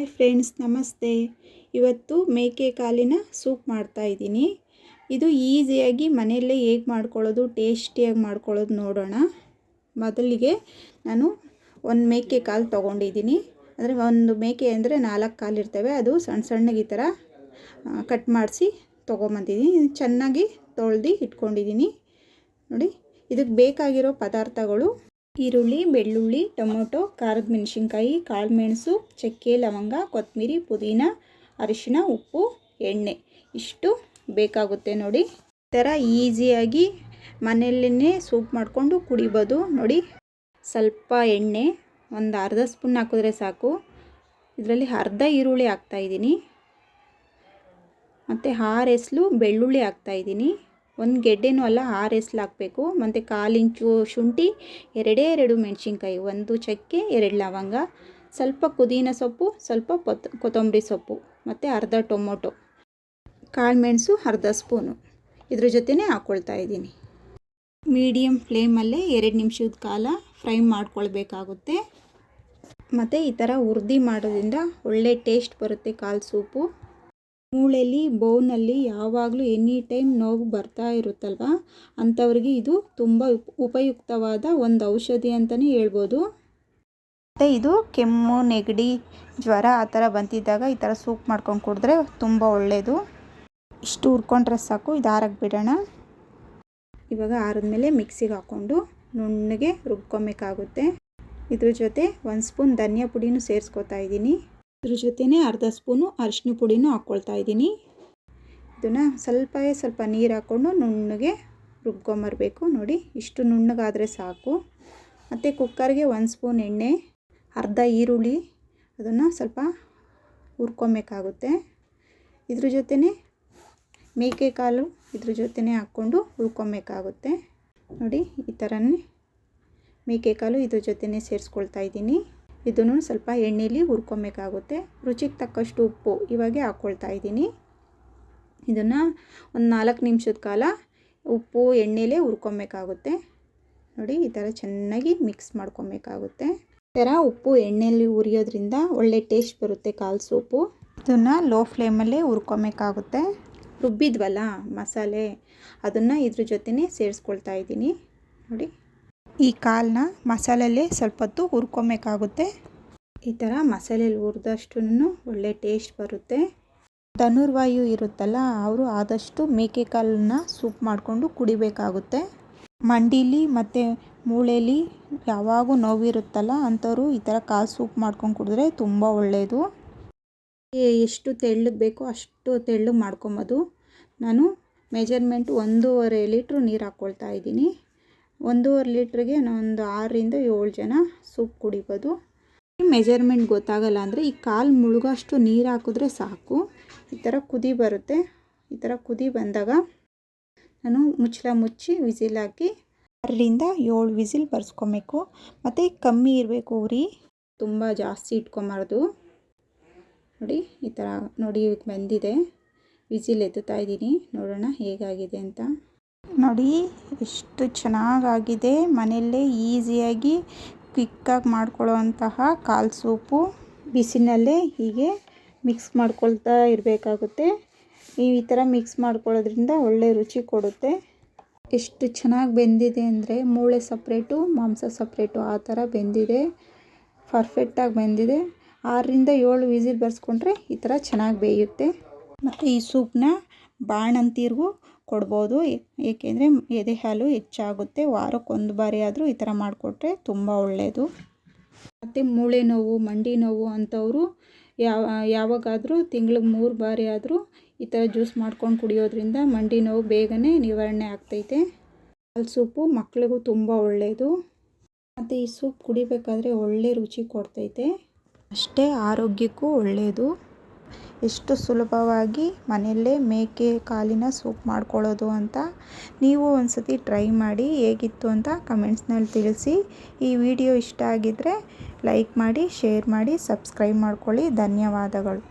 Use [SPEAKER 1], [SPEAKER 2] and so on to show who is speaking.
[SPEAKER 1] Hi friends, ನಮಸ್ತೆ. ಇವತ್ತು ಮೇಕೆ ಕಾಲಿನ ಸೂಪ್ ಮಾಡ್ತಾ ಇದ್ದೀನಿ. ಇದು ಈಸಿಯಾಗಿ ಮನೆಯಲ್ಲೇ ಹೇಗೆ ಮಾಡ್ಕೊಳ್ಳೋದು, ಟೇಸ್ಟಿಯಾಗಿ ಮಾಡ್ಕೊಳ್ಳೋದು ನೋಡೋಣ. ಮೊದಲಿಗೆ ನಾನು ಒಂದು ಮೇಕೆ ಕಾಲು ತೊಗೊಂಡಿದ್ದೀನಿ. ಅಂದರೆ ಒಂದು ಮೇಕೆ ಅಂದರೆ 4 ಕಾಲಿರ್ತವೆ. ಅದು ಸಣ್ಣ ಸಣ್ಣಗೆ ಈ ಥರ ಕಟ್ ಮಾಡಿಸಿ ತೊಗೊಂಬಂದಿದ್ದೀನಿ. ಚೆನ್ನಾಗಿ ತೊಳೆದು ಇಟ್ಕೊಂಡಿದ್ದೀನಿ. ನೋಡಿ, ಇದಕ್ಕೆ ಬೇಕಾಗಿರೋ ಪದಾರ್ಥಗಳು: ಈರುಳ್ಳಿ, ಬೆಳ್ಳುಳ್ಳಿ, ಟೊಮೊಟೊ, ಖಾರದ ಮೆಣಸಿನ್ಕಾಯಿ, ಕಾಳುಮೆಣಸು, ಚಕ್ಕೆ, ಲವಂಗ, ಕೊತ್ತಂಬರಿ, ಪುದೀನ, ಅರಿಶಿನ, ಉಪ್ಪು, ಎಣ್ಣೆ ಇಷ್ಟು ಬೇಕಾಗುತ್ತೆ. ನೋಡಿ, ಈ ಥರ ಈಸಿಯಾಗಿ ಮನೆಯಲ್ಲೇ ಸೂಪ್ ಮಾಡಿಕೊಂಡು ಕುಡಿಬೋದು. ನೋಡಿ, ಸ್ವಲ್ಪ ಎಣ್ಣೆ ಒಂದು ಅರ್ಧ ಸ್ಪೂನ್ ಹಾಕಿದ್ರೆ ಸಾಕು. ಇದರಲ್ಲಿ ಅರ್ಧ ಈರುಳ್ಳಿ ಹಾಕ್ತಾಯಿದ್ದೀನಿ ಮತ್ತು 6 ಎಸಳು ಬೆಳ್ಳುಳ್ಳಿ ಹಾಕ್ತಾಯಿದ್ದೀನಿ. ಒಂದು ಗೆಡ್ಡೆನೂ ಅಲ್ಲ, 6 ಎಸಳು ಹಾಕಬೇಕು. ಮತ್ತು 1/4 ಇಂಚು ಶುಂಠಿ, 2 ಮೆಣಸಿನ್ಕಾಯಿ, 1 ಚಕ್ಕೆ, 2 ಲವಂಗ, ಸ್ವಲ್ಪ ಪುದೀನ ಸೊಪ್ಪು, ಸ್ವಲ್ಪ ಕೊತ್ತಂಬರಿ ಸೊಪ್ಪು ಮತ್ತು ಅರ್ಧ ಟೊಮೊಟೊ, ಕಾಳುಮೆಣಸು ಅರ್ಧ ಸ್ಪೂನು ಇದ್ರ ಜೊತೆನೇ ಹಾಕ್ಕೊಳ್ತಾ ಇದ್ದೀನಿ. ಮೀಡಿಯಮ್ ಫ್ಲೇಮಲ್ಲೇ 2 ನಿಮಿಷದ ಕಾಲ ಫ್ರೈ ಮಾಡ್ಕೊಳ್ಬೇಕಾಗುತ್ತೆ. ಮತ್ತು ಈ ಥರ ಹುರಿದು ಮಾಡೋದ್ರಿಂದ ಒಳ್ಳೆ ಟೇಸ್ಟ್ ಬರುತ್ತೆ ಕಾಲು ಸೂಪು. ಮೂಳೆಯಲ್ಲಿ, ಬೋನಲ್ಲಿ ಯಾವಾಗಲೂ ಎನಿ ಟೈಮ್ ನೋವು ಬರ್ತಾ ಇರುತ್ತಲ್ವ, ಅಂಥವ್ರಿಗೆ ಇದು ತುಂಬ ಉಪಯುಕ್ತವಾದ ಒಂದು ಔಷಧಿ ಅಂತಲೇ ಹೇಳ್ಬೋದು. ಮತ್ತು ಇದು ಕೆಮ್ಮು, ನೆಗಡಿ, ಜ್ವರ ಆ ಥರ ಬಂದಿದ್ದಾಗ ಈ ಥರ ಸೂಪ್ ಮಾಡ್ಕೊಂಡು ಕುಡಿದ್ರೆ ತುಂಬ ಒಳ್ಳೆಯದು. ಇಷ್ಟು ಹುರ್ಕೊಂಡ್ರೆ ಸಾಕು. ಇದು ಆರಕ್ಕೆ ಬಿಡೋಣ. ಇವಾಗ ಆರಿದ್ಮೇಲೆ ಮಿಕ್ಸಿಗೆ ಹಾಕ್ಕೊಂಡು ನುಣ್ಣಗೆ ರುಬ್ಕೊಬೇಕಾಗುತ್ತೆ. ಇದ್ರ ಜೊತೆ 1 ಸ್ಪೂನ್ ಧನಿಯಾ ಪುಡಿನೂ ಸೇರಿಸ್ಕೊತಾ ಇದ್ದೀನಿ. ಇದ್ರ ಜೊತೆನೇ ಅರ್ಧ ಸ್ಪೂನು ಅರಿಶಿನ ಪುಡಿನೂ ಹಾಕ್ಕೊಳ್ತಾ ಇದ್ದೀನಿ. ಇದನ್ನು ಸ್ವಲ್ಪ ನೀರು ಹಾಕ್ಕೊಂಡು ನುಣ್ಣಗೆ ರುಬ್ಕೊಂಬರಬೇಕು. ನೋಡಿ, ಇಷ್ಟು ನುಣ್ಣಗಾದರೆ ಸಾಕು. ಮತ್ತು ಕುಕ್ಕರ್ಗೆ 1 ಸ್ಪೂನ್ ಎಣ್ಣೆ, ಅರ್ಧ ಈರುಳ್ಳಿ, ಅದನ್ನು ಸ್ವಲ್ಪ ಹುರ್ಕೊಬೇಕಾಗುತ್ತೆ. ಇದ್ರ ಜೊತೆನೇ ಮೇಕೆ ಕಾಲು ಇದ್ರ ಜೊತೆನೇ ಹಾಕ್ಕೊಂಡು ಹುರ್ಕೊಬೇಕಾಗುತ್ತೆ. ನೋಡಿ, ಈ ಥರನೇ ಮೇಕೆ ಕಾಲು ಇದ್ರ ಜೊತೆನೇ ಸೇರಿಸ್ಕೊಳ್ತಾ ಇದ್ದೀನಿ. ಇದನ್ನು ಸ್ವಲ್ಪ ಎಣ್ಣೆಯಲ್ಲಿ ಹುರ್ಕೊಬೇಕಾಗುತ್ತೆ. ರುಚಿಗೆ ತಕ್ಕಷ್ಟು ಉಪ್ಪು ಇವಾಗೆ ಹಾಕ್ಕೊಳ್ತಾ ಇದ್ದೀನಿ. ಇದನ್ನು ಒಂದು 4 ನಿಮಿಷದ ಕಾಲ ಉಪ್ಪು ಎಣ್ಣೆಲೇ ಹುರ್ಕೊಬೇಕಾಗುತ್ತೆ. ನೋಡಿ, ಈ ಥರ ಚೆನ್ನಾಗಿ ಮಿಕ್ಸ್ ಮಾಡ್ಕೊಬೇಕಾಗುತ್ತೆ. ಈ ಥರ ಉಪ್ಪು ಎಣ್ಣೆಯಲ್ಲಿ ಹುರಿಯೋದ್ರಿಂದ ಒಳ್ಳೆ ಟೇಸ್ಟ್ ಬರುತ್ತೆ ಕಾಲು ಸೂಪು. ಇದನ್ನು ಲೋ ಫ್ಲೇಮಲ್ಲೇ ಹುರ್ಕೊಬೇಕಾಗುತ್ತೆ. ರುಬ್ಬಿದ್ವಲ್ಲ ಮಸಾಲೆ, ಅದನ್ನು ಇದ್ರ ಜೊತೆನೇ ಸೇರಿಸ್ಕೊಳ್ತಾ ಇದ್ದೀನಿ. ನೋಡಿ, ಈ ಕಾಲನ್ನ ಮಸಾಲೆಯಲ್ಲೇ ಸ್ವಲ್ಪ ಹೊತ್ತು ಹುರ್ಕೊಬೇಕಾಗುತ್ತೆ. ಈ ಥರ ಮಸಾಲೆಯಲ್ಲಿ ಹುರಿದಷ್ಟು ಒಳ್ಳೆ ಟೇಸ್ಟ್ ಬರುತ್ತೆ. ಧನುರ್ವಾಯು ಇರುತ್ತಲ್ಲ, ಅವರು ಆದಷ್ಟು ಮೇಕೆ ಕಾಲನ್ನ ಸೂಪ್ ಮಾಡಿಕೊಂಡು ಕುಡಿಬೇಕಾಗುತ್ತೆ. ಮಂಡೀಲಿ ಮತ್ತು ಮೂಳೆಯಲ್ಲಿ ಯಾವಾಗೂ ನೋವಿರುತ್ತಲ್ಲ, ಅಂಥವ್ರು ಈ ಥರ ಕಾಲು ಸೂಪ್ ಮಾಡ್ಕೊಂಡು ಕುಡಿದ್ರೆ ತುಂಬ ಒಳ್ಳೆಯದು. ಎಷ್ಟು ತೆಳ್ಳಗೆ ಬೇಕೋ ಅಷ್ಟು ತೆಳ್ಳಗೆ ಮಾಡ್ಕೊಬೋದು. ನಾನು ಮೆಜರ್ಮೆಂಟು 1.5 ಲೀಟ್ರ್ ನೀರು ಹಾಕ್ಕೊಳ್ತಾ ಇದ್ದೀನಿ. 1.5 ಲೀಟ್ರಿಗೆ ಒಂದು 6ರಿಂದ 7 ಜನ ಸೂಪ್ ಕುಡಿಬೋದು. ಮೆಜರ್ಮೆಂಟ್ ಗೊತ್ತಾಗಲ್ಲ ಅಂದರೆ ಈ ಕಾಲು ಮುಳುಗೋಷ್ಟು ನೀರು ಹಾಕಿದ್ರೆ ಸಾಕು. ಈ ಥರ ಕುದಿ ಬರುತ್ತೆ. ಈ ಥರ ಕುದಿ ಬಂದಾಗ ನಾನು ಮುಚ್ಚಳ ಮುಚ್ಚಿ ವಿಸಿಲ್ ಹಾಕಿ 6ರಿಂದ 7 ವಿಸಿಲ್ ಬರ್ಸ್ಕೊಬೇಕು. ಮತ್ತು ಕಮ್ಮಿ ಇರಬೇಕು ಉರಿ, ತುಂಬ ಜಾಸ್ತಿ ಇಟ್ಕೊಬಾರ್ದು. ನೋಡಿ, ಈ ಥರ ನೋಡಿ ಬಂದಿದೆ. ವಿಸಿಲ್ ಎತ್ತುತ್ತಾ ಇದ್ದೀನಿ. ನೋಡೋಣ ಹೇಗಾಗಿದೆ ಅಂತ. ನೋಡಿ, ಎಷ್ಟು ಚೆನ್ನಾಗಾಗಿದೆ. ಮನೆಯಲ್ಲೇ ಈಸಿಯಾಗಿ ಕ್ವಿಕ್ಕಾಗಿ ಮಾಡ್ಕೊಳ್ಳೋವಂತಹ ಕಾಲು ಸೂಪು. ಬಿಸಿನಲ್ಲೇ ಹೀಗೆ ಮಿಕ್ಸ್ ಮಾಡ್ಕೊಳ್ತಾ ಇರಬೇಕಾಗುತ್ತೆ. ನೀವು ಈ ಥರ ಮಿಕ್ಸ್ ಮಾಡ್ಕೊಳ್ಳೋದ್ರಿಂದ ಒಳ್ಳೆ ರುಚಿ ಕೊಡುತ್ತೆ. ಎಷ್ಟು ಚೆನ್ನಾಗಿ ಬೆಂದಿದೆ ಅಂದರೆ ಮೂಳೆ ಸಪ್ರೇಟು, ಮಾಂಸ ಸಪ್ರೇಟು ಆ ಥರ ಬೆಂದಿದೆ. ಪರ್ಫೆಕ್ಟಾಗಿ ಬೆಂದಿದೆ. 6ರಿಂದ 7 ವಿಸಿಲ್ ಬರ್ಸ್ಕೊಂಡ್ರೆ ಈ ಥರ ಚೆನ್ನಾಗಿ ಬೇಯುತ್ತೆ. ಮತ್ತು ಈ ಸೂಪನ್ನ ಬಾಣಂತಿರಿಗೂ ಕೊಡ್ಬೋದು. ಏಕೆಂದರೆ ಎದೆ ಹಾಲು ಹೆಚ್ಚಾಗುತ್ತೆ. ವಾರಕ್ಕೆ 1 ಬಾರಿ ಆದರೂ ಈ ಥರ ಮಾಡಿಕೊಟ್ರೆ ತುಂಬ ಒಳ್ಳೆಯದು. ಮತ್ತು ಮೂಳೆ ನೋವು, ಮಂಡಿ ನೋವು ಅಂಥವರು ಯಾವಾಗಾದರೂ ತಿಂಗಳಿಗೆ 3 ಬಾರಿ ಆದರೂ ಈ ಥರ ಜ್ಯೂಸ್ ಮಾಡ್ಕೊಂಡು ಕುಡಿಯೋದ್ರಿಂದ ಮಂಡಿ ನೋವು ಬೇಗನೆ ನಿವಾರಣೆ ಆಗ್ತೈತೆ. ಕಾಲು ಸೂಪು ಮಕ್ಕಳಿಗೂ ತುಂಬ ಒಳ್ಳೆಯದು. ಮತ್ತು ಈ ಸೂಪ್ ಕುಡಿಬೇಕಾದ್ರೆ ಒಳ್ಳೆ ರುಚಿ ಕೊಡ್ತೈತೆ. ಅಷ್ಟೇ ಆರೋಗ್ಯಕ್ಕೂ ಒಳ್ಳೆಯದು. ಎಷ್ಟು ಸುಲಭವಾಗಿ ಮನೆಯಲ್ಲೇ ಮೇಕೆ ಕಾಲಿನ ಸೂಪ್ ಮಾಡ್ಕೊಳ್ಳೋದು ಅಂತ ನೀವು ಒಂದು ಸತಿ ಟ್ರೈ ಮಾಡಿ. ಹೇಗಿತ್ತು ಅಂತ ಕಮೆಂಟ್ಸ್ನಲ್ಲಿ ತಿಳಿಸಿ. ಈ ವಿಡಿಯೋ ಇಷ್ಟ ಆಗಿದ್ದರೆ ಲೈಕ್ ಮಾಡಿ, ಶೇರ್ ಮಾಡಿ, ಸಬ್ಸ್ಕ್ರೈಬ್ ಮಾಡ್ಕೊಳ್ಳಿ. ಧನ್ಯವಾದಗಳು.